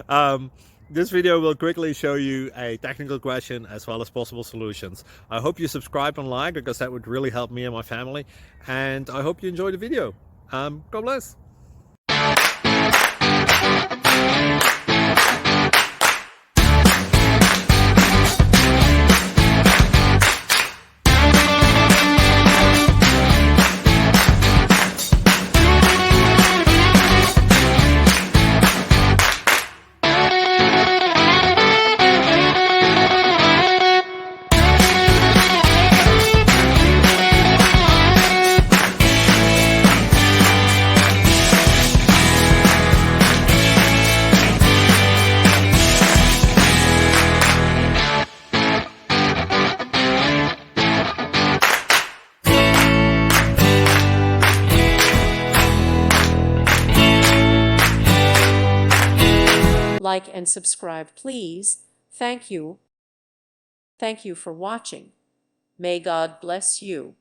um, this video will quickly show you a technical question as well as possible solutions. I hope you subscribe and like, because that would really help me and my family. And I hope you enjoy the video. God bless. Like and subscribe, please. Thank you. Thank you for watching. May God bless you.